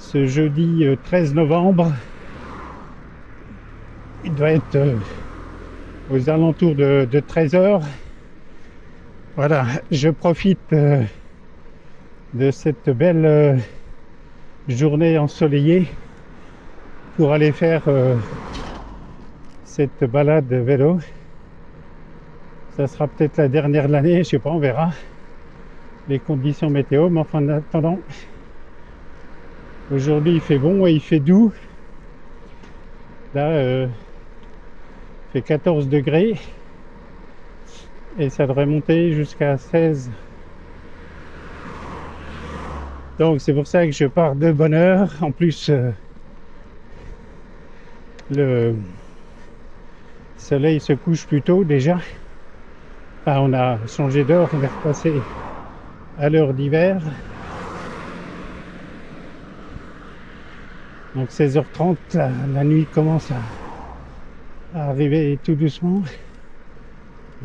ce jeudi 13 novembre. Il doit être aux alentours de 13 heures. Voilà, je profite de cette belle journée ensoleillée pour aller faire cette balade de vélo. Ça sera peut-être la dernière de l'année, je sais pas, on verra les conditions météo, mais enfin, en attendant, aujourd'hui il fait bon et il fait doux. Là, il fait 14 degrés et ça devrait monter jusqu'à 16. Donc c'est pour ça que je pars de bonne heure. En plus, le soleil se couche plus tôt déjà. Enfin, on a changé d'heure, on est repassé à l'heure d'hiver. Donc 16h30, la nuit commence à arriver tout doucement.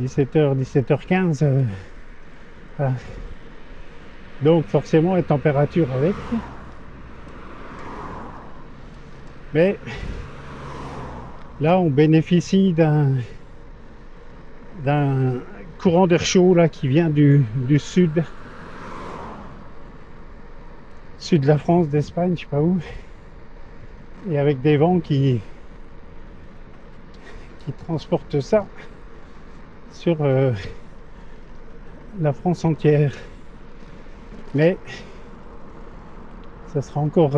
17h, 17h15. Voilà. Donc forcément la température avec. Mais là on bénéficie d'un courant d'air chaud là qui vient du sud de la France, d'Espagne, je sais pas où, et avec des vents qui transportent ça sur la France entière. Mais ça sera encore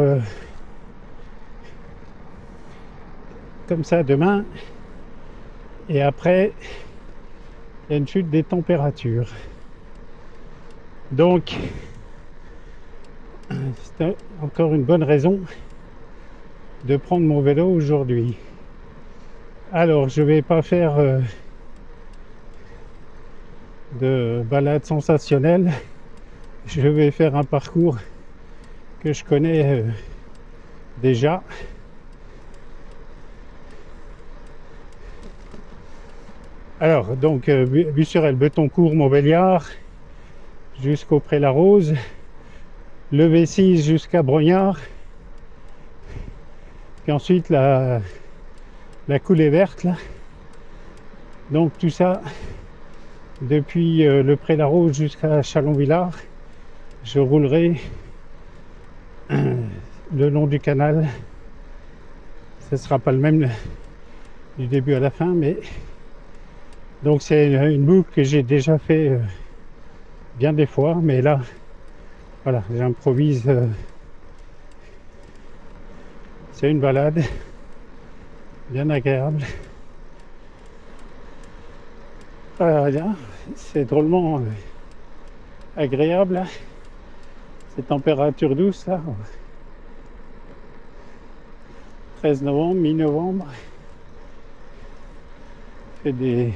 comme ça demain, et après il y a une chute des températures. Donc c'est encore une bonne raison de prendre mon vélo aujourd'hui. Alors je vais pas faire de balade sensationnelle, je vais faire un parcours que je connais déjà. Alors donc Busserel, Betoncourt, Montbéliard jusqu'au Pré-la-Rose, le V6 jusqu'à Brognard, puis ensuite la coulée verte là. Donc tout ça depuis le Pré-la-Rose jusqu'à Chalon-Villard. Je roulerai le long du canal. Ce ne sera pas le même du début à la fin, mais donc c'est une boucle que j'ai déjà fait bien des fois, mais là voilà, j'improvise. C'est une balade bien agréable. Voilà, c'est drôlement agréable, ces températures douces là. 13 novembre, mi-novembre, fait des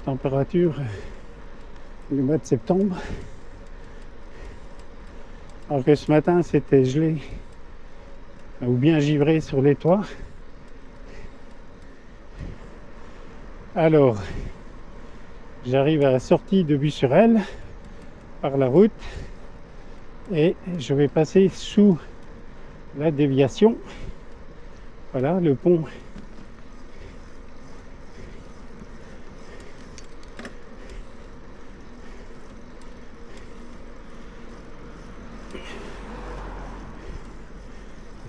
températures du mois de septembre, alors que ce matin c'était gelé ou bien givré sur les toits. Alors j'arrive à la sortie de Busserel par la route et je vais passer sous la déviation. Voilà le pont.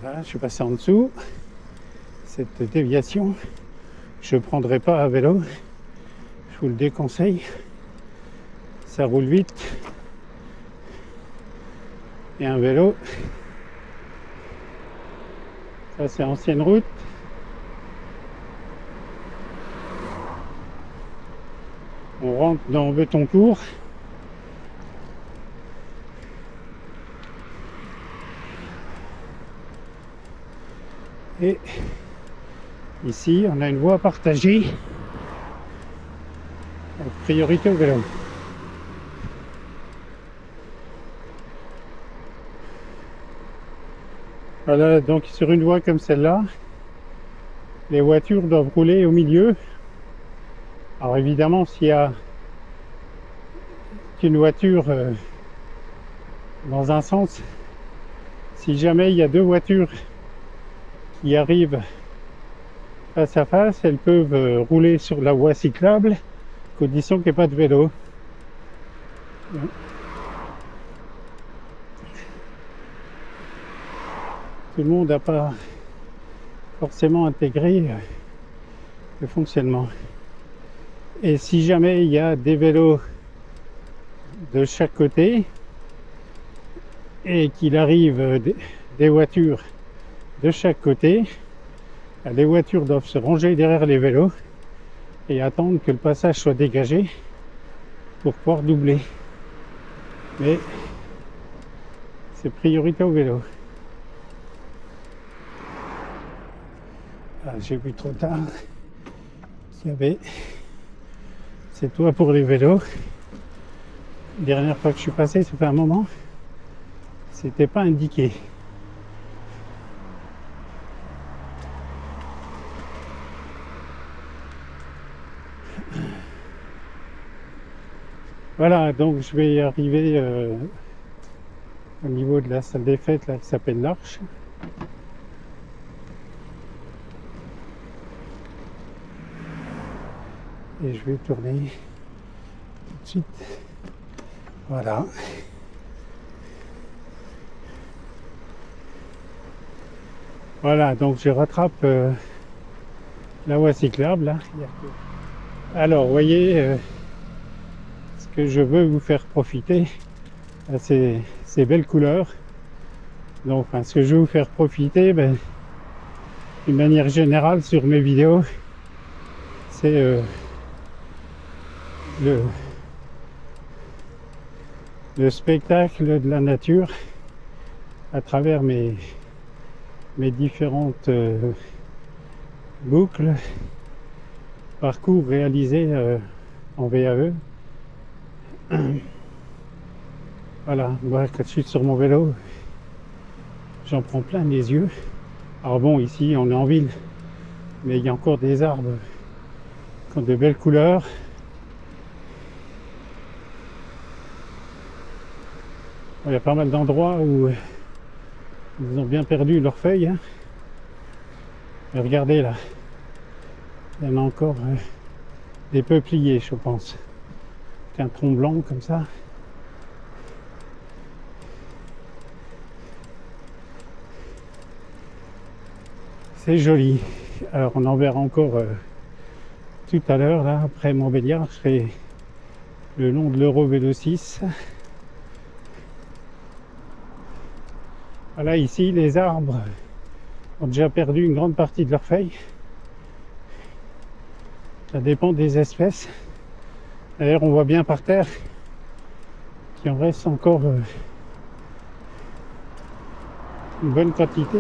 Voilà, je suis passé en dessous. Cette déviation, je ne prendrai pas à vélo. Je vous le déconseille. Ça roule vite. Et un vélo, ça c'est ancienne route. On rentre dans Betoncourt. Et ici, on a une voie partagée avec priorité au vélo. Voilà, donc sur une voie comme celle-là, les voitures doivent rouler au milieu. Alors évidemment, s'il y a une voiture dans un sens, si jamais il y a deux voitures qui arrivent face à face, elles peuvent rouler sur la voie cyclable, condition qu'il n'y ait pas de vélo. Tout le monde n'a pas forcément intégré le fonctionnement. Et si jamais il y a des vélos de chaque côté et qu'il arrive des voitures de chaque côté, les voitures doivent se ranger derrière les vélos et attendre que le passage soit dégagé pour pouvoir doubler. Mais c'est priorité au vélo. Ah, j'ai vu trop tard qu'il y avait ces toits pour les vélos. La dernière fois que je suis passé, ça fait un moment, c'était pas indiqué. Voilà, donc je vais y arriver au niveau de la salle des fêtes là, qui s'appelle l'Arche. Et je vais tourner tout de suite. Voilà. Voilà, donc je rattrape la voie cyclable là. Alors, vous voyez, ce que je veux vous faire profiter, c'est ces belles couleurs. Donc, ce que je veux vous faire profiter, d'une manière générale sur mes vidéos, c'est le spectacle de la nature à travers mes différentes boucles, parcours réalisés en VAE. Voilà, moi quand je suis sur mon vélo, j'en prends plein les yeux. Alors bon, ici on est en ville, mais il y a encore des arbres qui ont de belles couleurs. Il y a pas mal d'endroits où ils ont bien perdu leurs feuilles. Hein. Mais regardez là, il y en a encore des peupliers, je pense. Un tronc blanc comme ça. C'est joli. Alors on en verra encore tout à l'heure là, après Montbéliard, je serai le long de l'Eurovélo 6. Voilà, ici les arbres ont déjà perdu une grande partie de leurs feuilles. Ça dépend des espèces. D'ailleurs on voit bien par terre qu'il en reste encore une bonne quantité.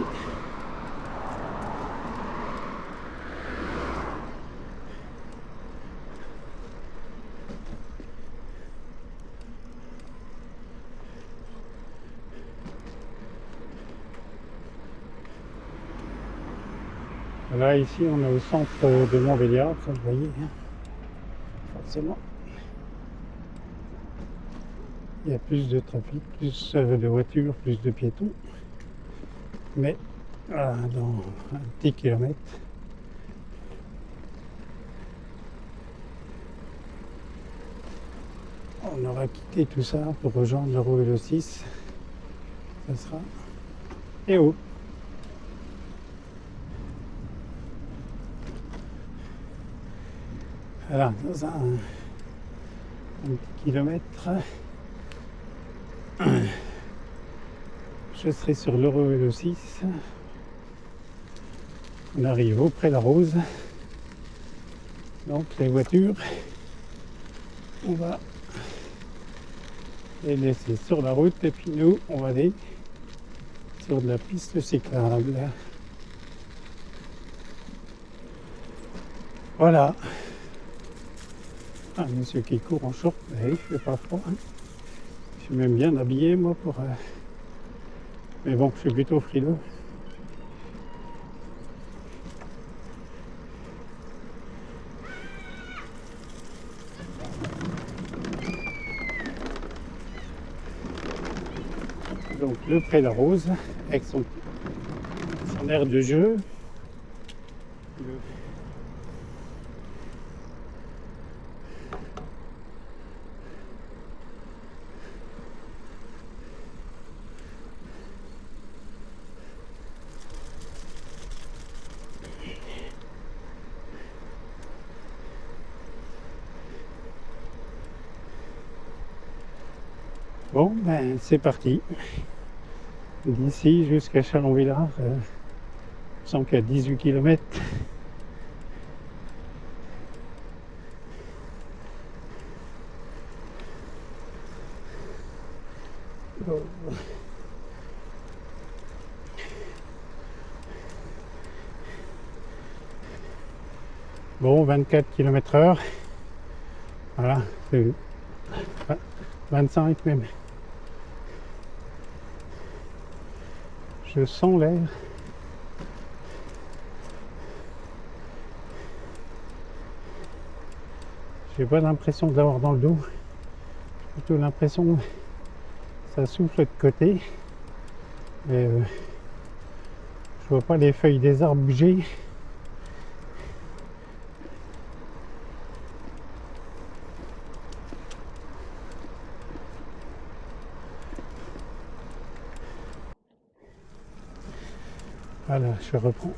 Là, ici, on est au centre de Montbéliard, comme vous voyez, hein. Forcément. Il y a plus de trafic, plus de voitures, plus de piétons. Mais dans un petit kilomètre, on aura quitté tout ça pour rejoindre l'Eurovélo 6. Ça sera Éo. Voilà, dans un petit kilomètre, je serai sur l'Eurovélo 6. On arrive auprès de la Rose. Donc les voitures, on va les laisser sur la route et puis nous, on va aller sur de la piste cyclable. Voilà. Un monsieur qui court en short, il fait pas froid. Hein. Je suis même bien habillé moi pour... Mais bon, je suis plutôt frileux. Donc le Pré la Rose avec son aire de jeu. Bon, ben c'est parti. D'ici jusqu'à Chalon-Villars, il me semble qu'il y a 18 km. Bon, 24 km/h. Voilà, c'est 25 même. Je sens l'air. J'ai pas l'impression de l'avoir dans le dos. J'ai plutôt l'impression que ça souffle de côté. Mais je vois pas les feuilles des arbres bouger. Voilà, je reprends.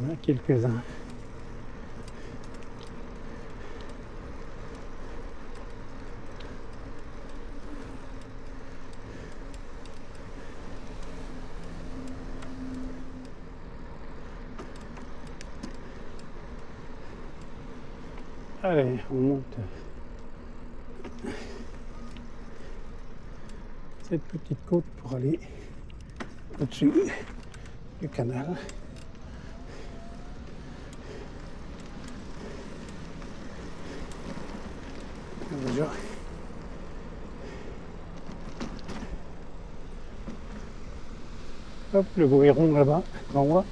Il y en a quelques-uns. Allez, on monte cette petite côte pour aller au-dessus du canal. Déjà. Hop, le goéron là-bas, en moi.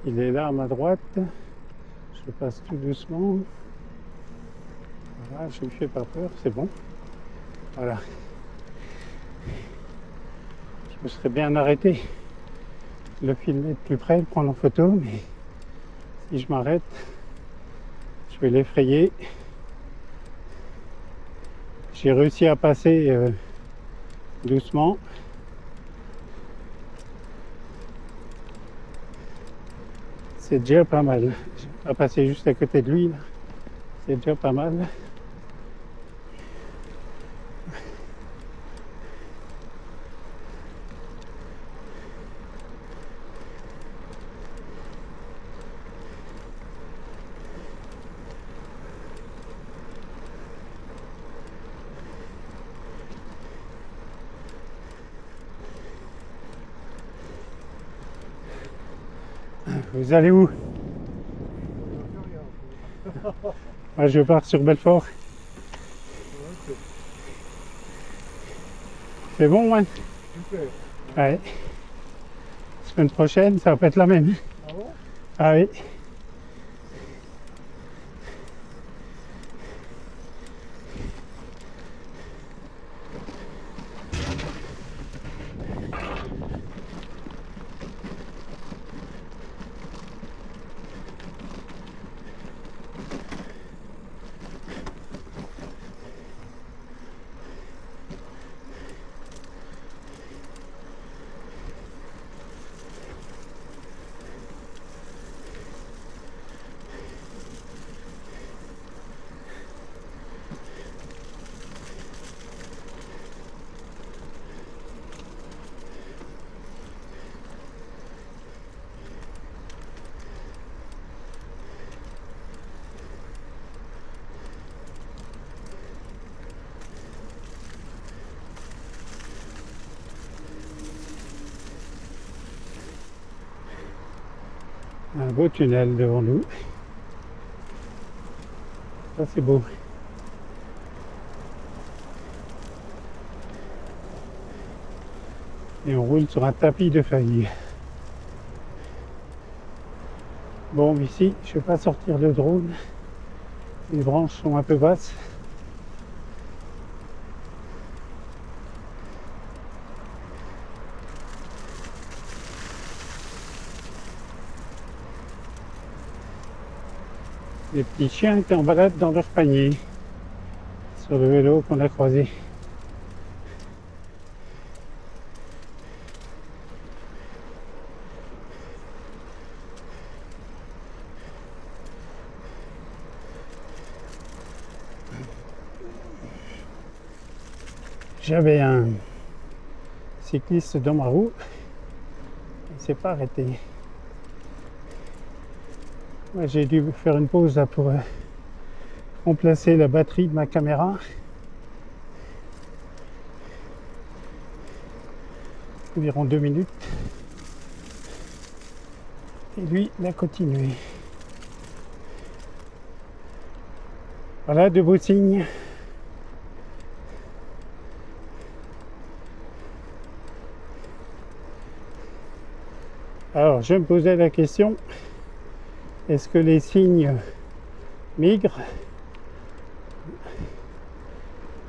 Il est là à ma droite. Je passe tout doucement. Voilà, je ne me fais pas peur, c'est bon. Voilà. Je me serais bien arrêté de le filmer de plus près, de prendre en photo, mais si je m'arrête, je vais l'effrayer. J'ai réussi à passer doucement. C'est déjà pas mal. J'ai pas passé juste à côté de lui, là. C'est déjà pas mal. Vous allez où? Moi je pars sur Belfort. C'est bon, ouais? Super. Ouais. Semaine prochaine, ça va pas être la même. Ah bon? Ah oui. Un beau tunnel devant nous. Ça c'est beau. Et on roule sur un tapis de feuilles. Bon, ici, je ne vais pas sortir le drone. Les branches sont un peu basses. Les petits chiens étaient en balade dans leur panier sur le vélo qu'on a croisé. J'avais un cycliste dans ma roue, il ne s'est pas arrêté. Moi, j'ai dû faire une pause là pour remplacer la batterie de ma caméra. Environ 2 minutes. Et lui, il a continué. Voilà, de beaux signes. Alors, je me posais la question, est-ce que les cygnes migrent?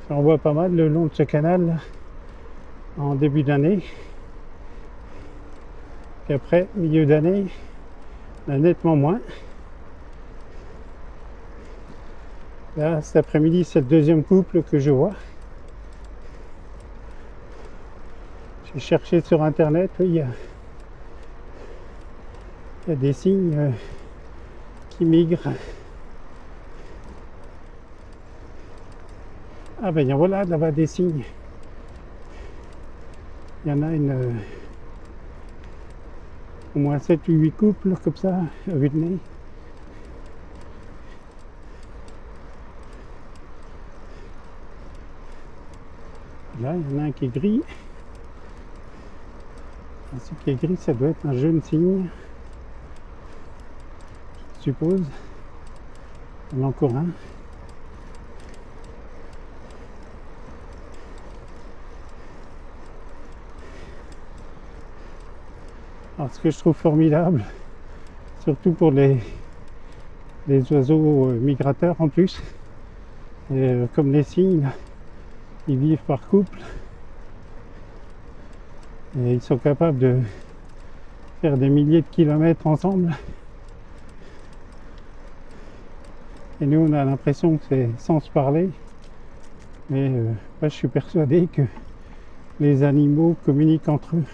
J'en vois pas mal le long de ce canal en début d'année. Puis après, milieu d'année, il y en a nettement moins. Là, cet après-midi, c'est le deuxième couple que je vois. J'ai cherché sur internet, oui, il y a des cygnes qui migrent. Ah ben voilà, là-bas des cygnes. Il y en a au moins 7 ou 8 couples comme ça, à vue de nez. Là, il y en a un qui est gris. Ce qui est gris, ça doit être un jeune cygne, je suppose. Il y en a encore un. Alors, ce que je trouve formidable, surtout pour les oiseaux migrateurs en plus, comme les cygnes, ils vivent par couple et ils sont capables de faire des milliers de kilomètres ensemble. Et nous, on a l'impression que c'est sans se parler, mais moi, je suis persuadé que les animaux communiquent entre eux.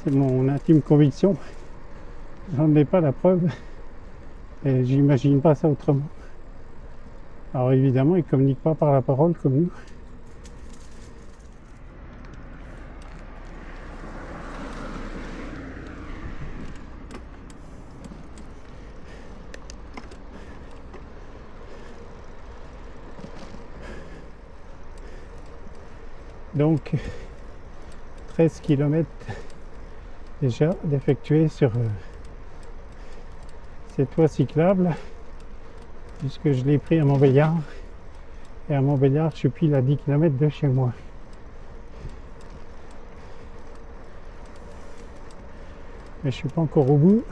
C'est mon intime conviction. J'en ai pas la preuve et j'imagine pas ça autrement. Alors évidemment, ils communiquent pas par la parole comme nous. Donc 13 km déjà d'effectuer sur cette voie cyclable, puisque je l'ai pris à Montbéliard, et à Montbéliard je suis pile à 10 km de chez moi. Mais je suis pas encore au bout.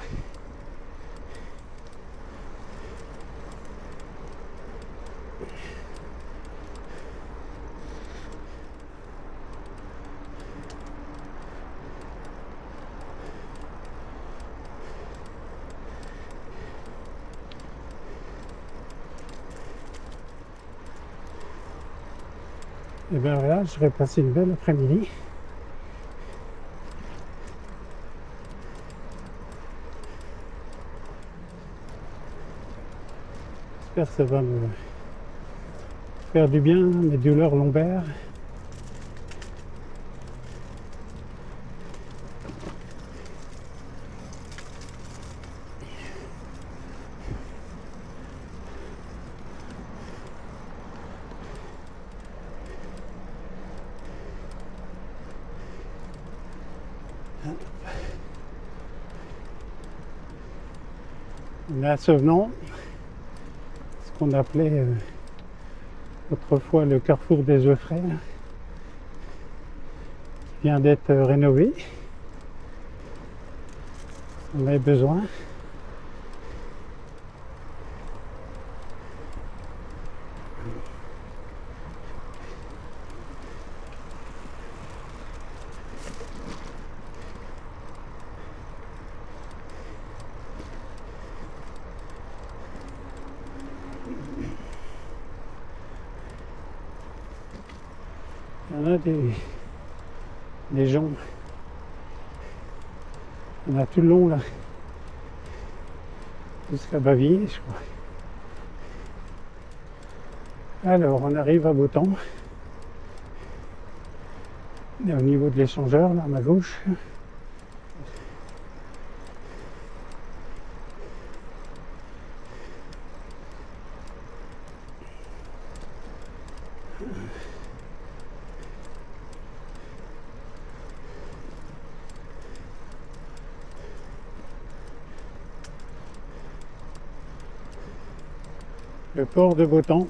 Et bien voilà, je vais passer une belle après-midi. J'espère que ça va me faire du bien, mes douleurs lombaires. On est à Sevenant, ce qu'on appelait autrefois le carrefour des œufs frais, qui vient d'être rénové. On avait besoin. Il y en a des gens, il y en a tout le long là, jusqu'à Bavilliers, je crois. Alors, on arrive à Beautemps. Et au niveau de l'échangeur, là, à ma gauche. Le port de Beautemps.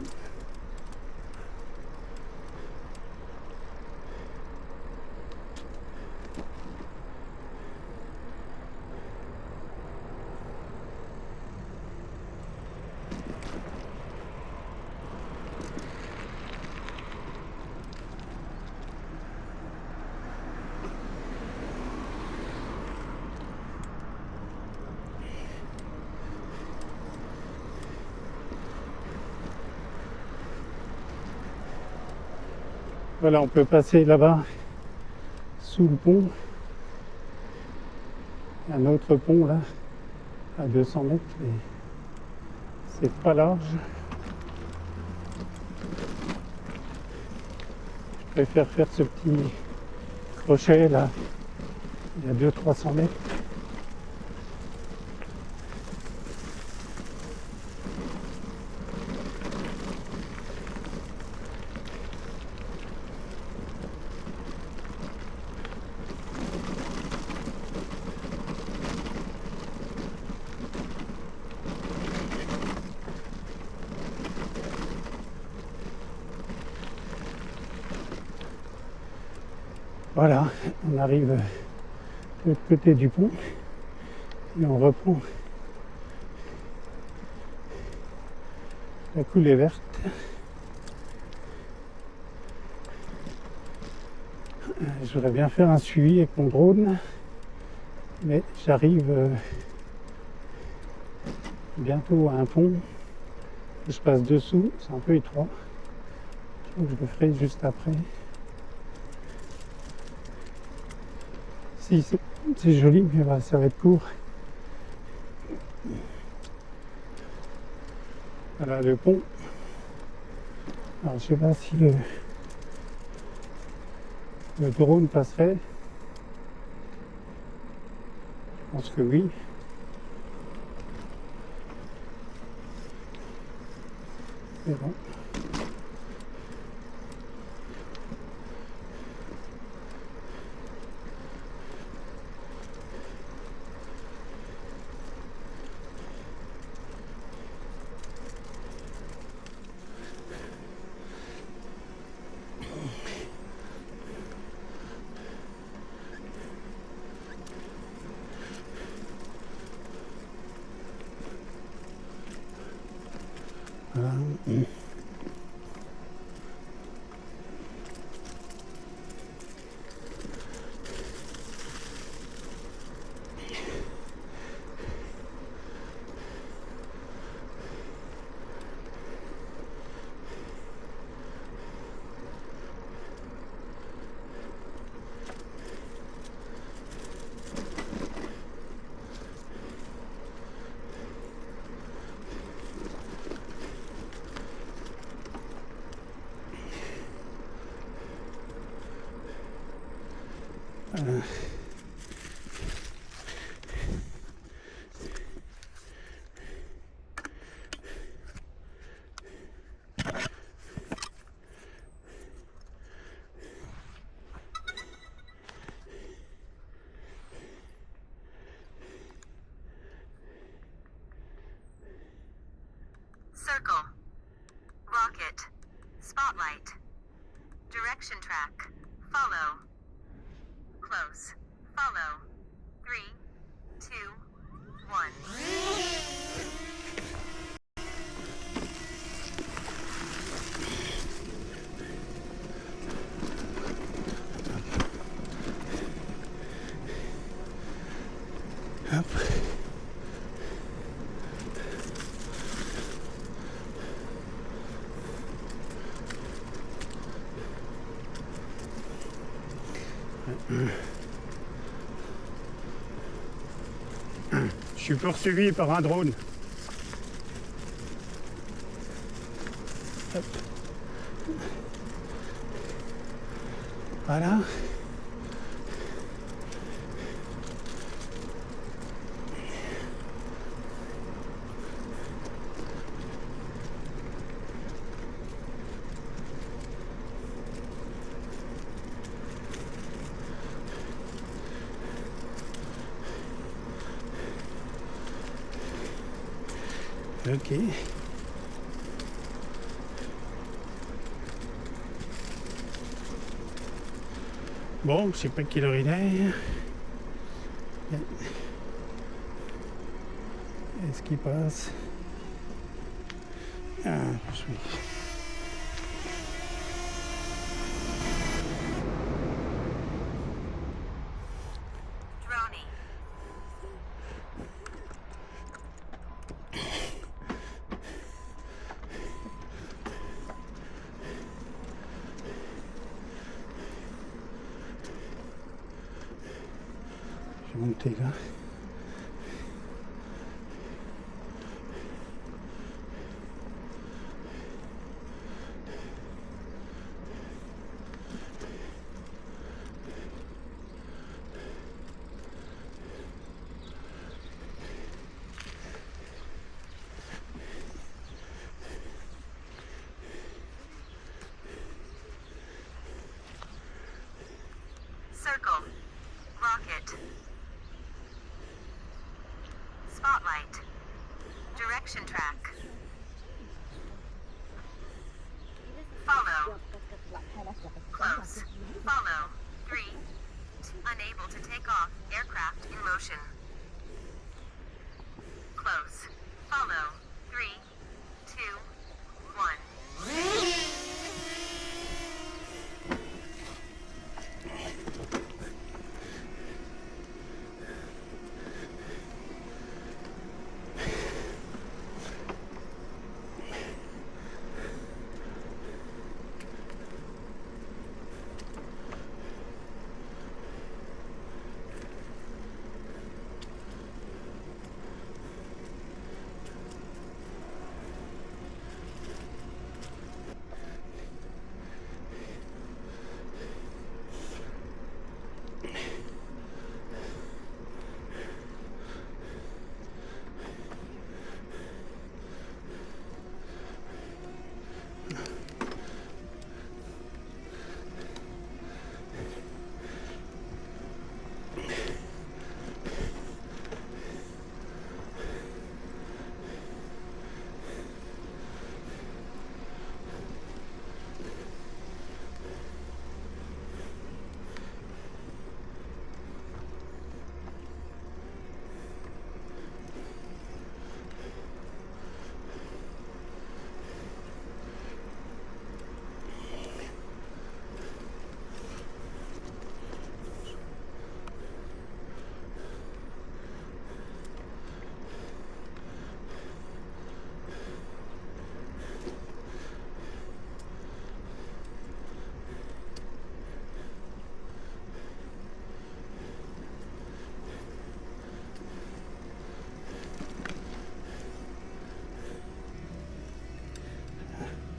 Voilà, on peut passer là-bas sous le pont. Il y a un autre pont là, à 200 mètres, mais c'est pas large. Je préfère faire ce petit crochet là, il y a 200-300 mètres. Voilà, on arrive de l'autre côté du pont et on reprend la coulée verte. Je voudrais bien faire un suivi avec mon drone, mais j'arrive bientôt à un pont. Je passe dessous, c'est un peu étroit. Je crois que je le ferai juste après. Si, c'est joli, mais bah, ça va être court. Voilà le pont. Alors je sais pas si le drone passerait. Je pense que oui. C'est bon. Voilà. Circle. Rocket. Spotlight. Direction track. Follow. Close. Follow. 3, 2, 1. Hop. Je suis poursuivi par un drone. Hop. Voilà. Ok. Bon, je sais pas quelle heure il est. Est-ce qu'il passe? Ah, je suis. Droney. Je vais monter là. Circle. Rocket. Spotlight. Direction track. Follow. Close. Follow. 3. Unable to take off. Aircraft in motion. Close. Follow. 3, 2, 1.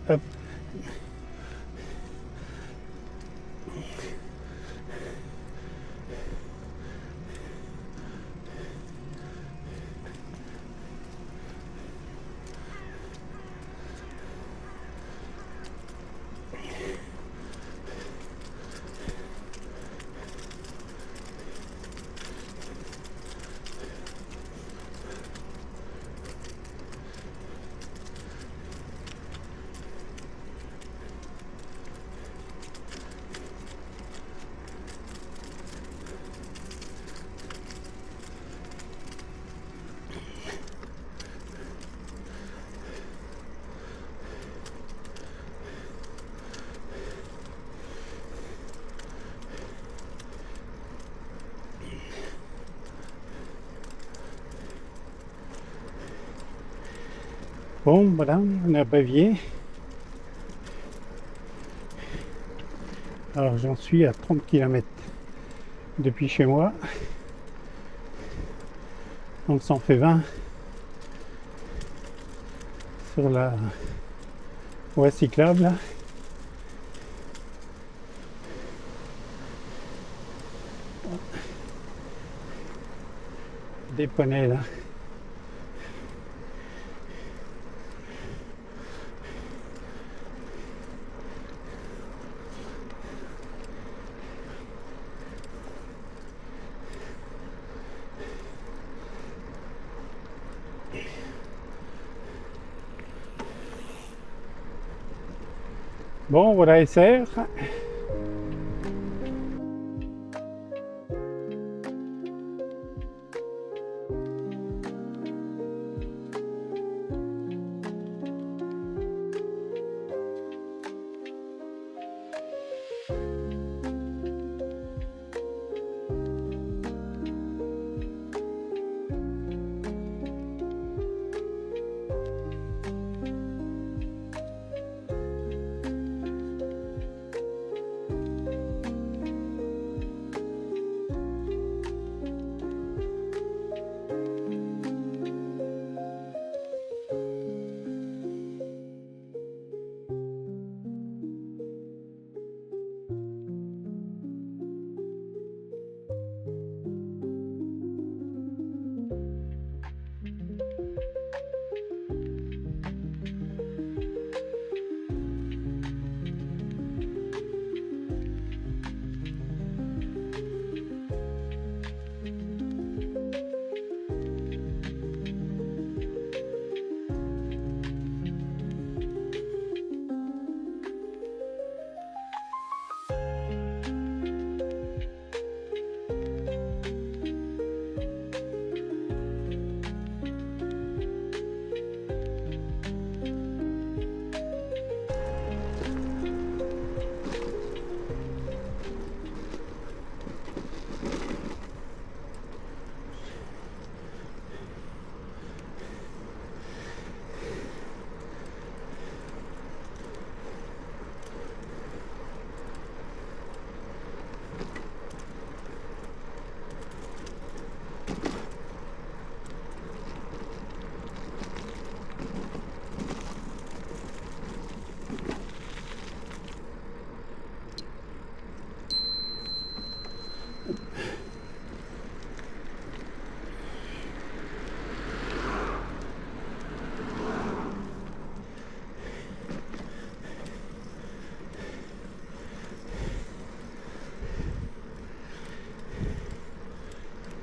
Hop. Bon, voilà, on a Bavier. Alors j'en suis à 30 km depuis chez moi. Donc ça en fait 20 sur la voie cyclable. Là. Des poneys là. Bon, voilà SR.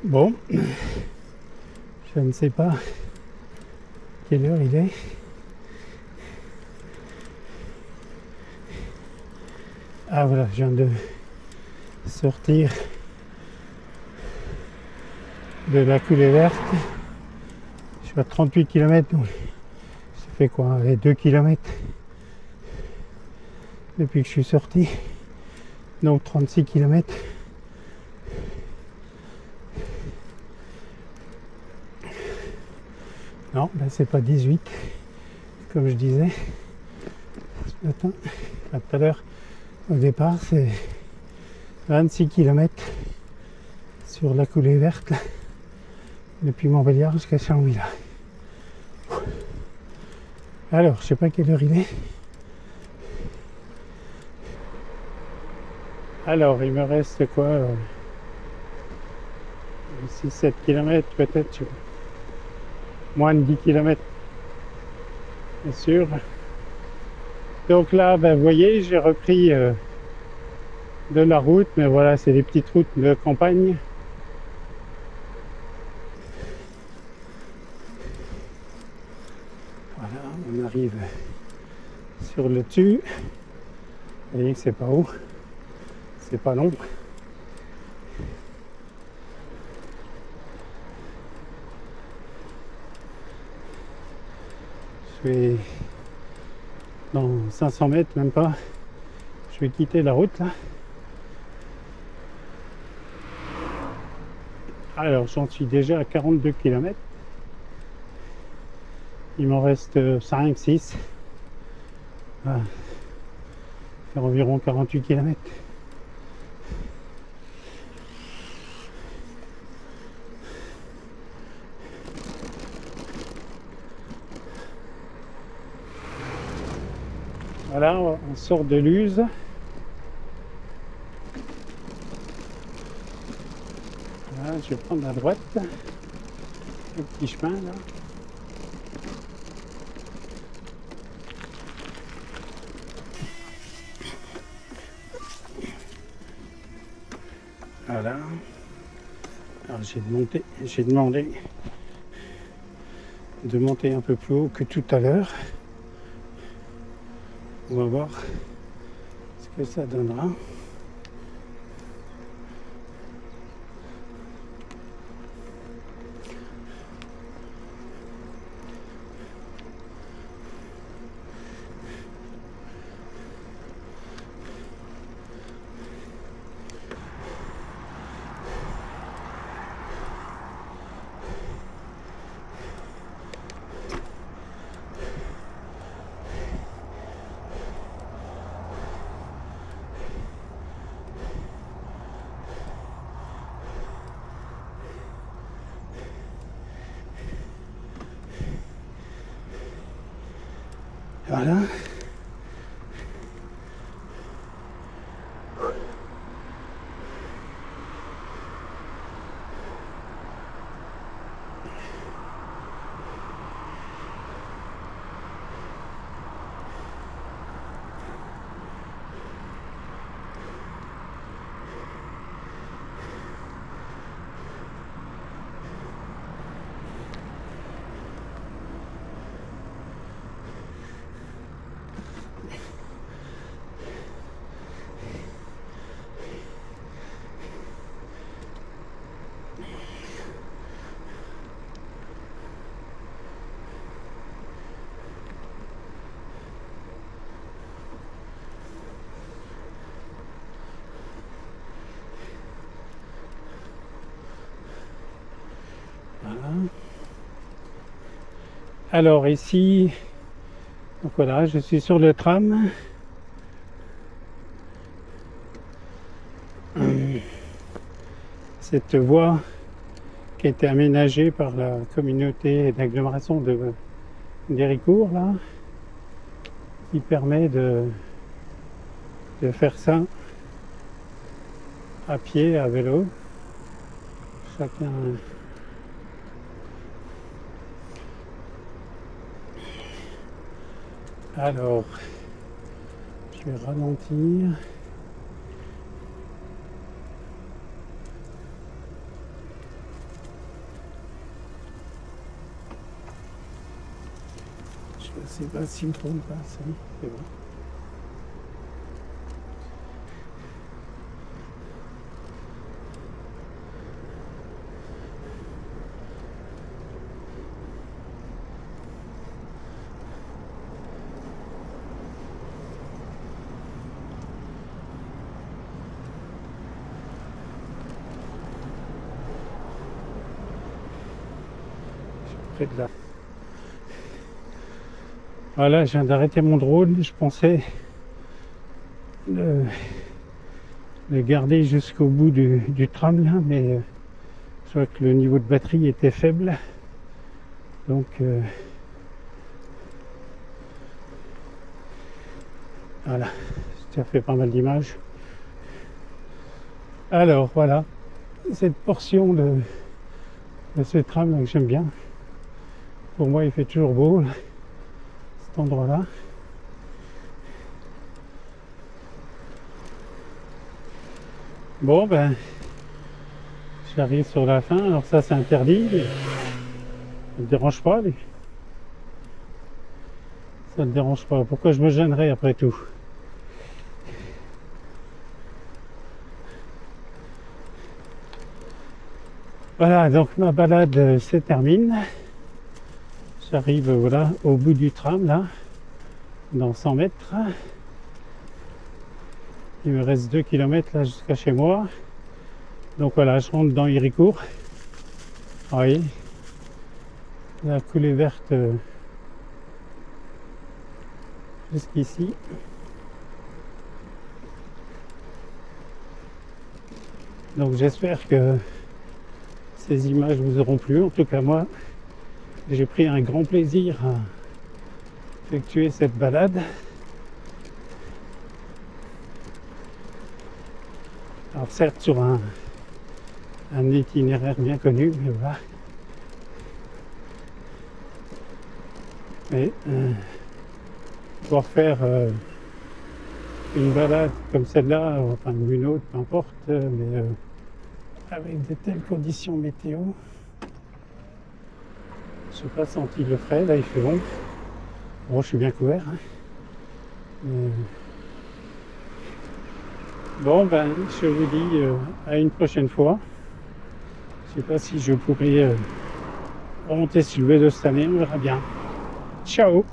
Bon, je ne sais pas quelle heure il est. Ah voilà, je viens de sortir de la coulée verte. Je suis à 38 km, donc ça fait quoi, 2 km depuis que je suis sorti. Donc 36 km. Non, là c'est pas 18, comme je disais ce matin, tout à l'heure, au départ c'est 26 km sur la coulée verte, là, depuis Montbéliard jusqu'à Chambly. Là. Alors, je sais pas quelle heure il est. Alors, il me reste quoi 6-7 km peut-être, je sais pas. Moins de 10 km, bien sûr. Donc là, ben, vous voyez, j'ai repris de la route, mais voilà, c'est des petites routes de campagne. Voilà, on arrive sur le dessus. Vous voyez que c'est pas haut, c'est pas long. Je vais dans 500 mètres, même pas, je vais quitter la route là. Alors j'en suis déjà à 42 km. Il m'en reste 5, 6. Voilà. Faire environ 48 km. Voilà, on sort de Luz. Voilà, je vais prendre la droite. Le petit chemin là. Voilà. Alors j'ai demandé de monter un peu plus haut que tout à l'heure. On va voir ce que ça donnera. Voilà. Voilà. Alors ici, donc voilà, je suis sur le tram. Cette voie qui a été aménagée par la communauté d'agglomération d'Héricourt là, qui permet de faire ça à pied, à vélo. Chacun. Alors, je vais ralentir. Je ne sais pas s'il me trompe pas, ça, c'est bon. Je suis près de là. Voilà, je viens d'arrêter mon drone, je pensais le garder jusqu'au bout du tram là, mais je vois que le niveau de batterie était faible, donc voilà, ça fait pas mal d'images. Alors voilà, cette portion de ce tram là que j'aime bien, pour moi il fait toujours beau là, cet endroit là. Bon ben, j'arrive sur la fin, alors ça c'est interdit, mais ça ne dérange pas, ça ne dérange pas, pourquoi je me gênerais après tout? Voilà, donc ma balade se termine, j'arrive voilà au bout du tram là, dans 100 mètres, il me reste 2 km là jusqu'à chez moi. Donc voilà, je rentre dans Héricourt. Vous voyez, la coulée verte jusqu'ici. Donc j'espère que ces images vous auront plu. En tout cas moi, j'ai pris un grand plaisir à effectuer cette balade. Alors certes sur un itinéraire bien connu, mais voilà. Mais pouvoir faire une balade comme celle-là, enfin une autre, peu importe, mais avec de telles conditions météo, je sais pas senti le frais, là il fait bon. Bon, je suis bien couvert. Hein. Bon, ben, je vous dis à une prochaine fois. Je sais pas si je pourrai remonter sur le vélo cette année, on verra bien. Ciao!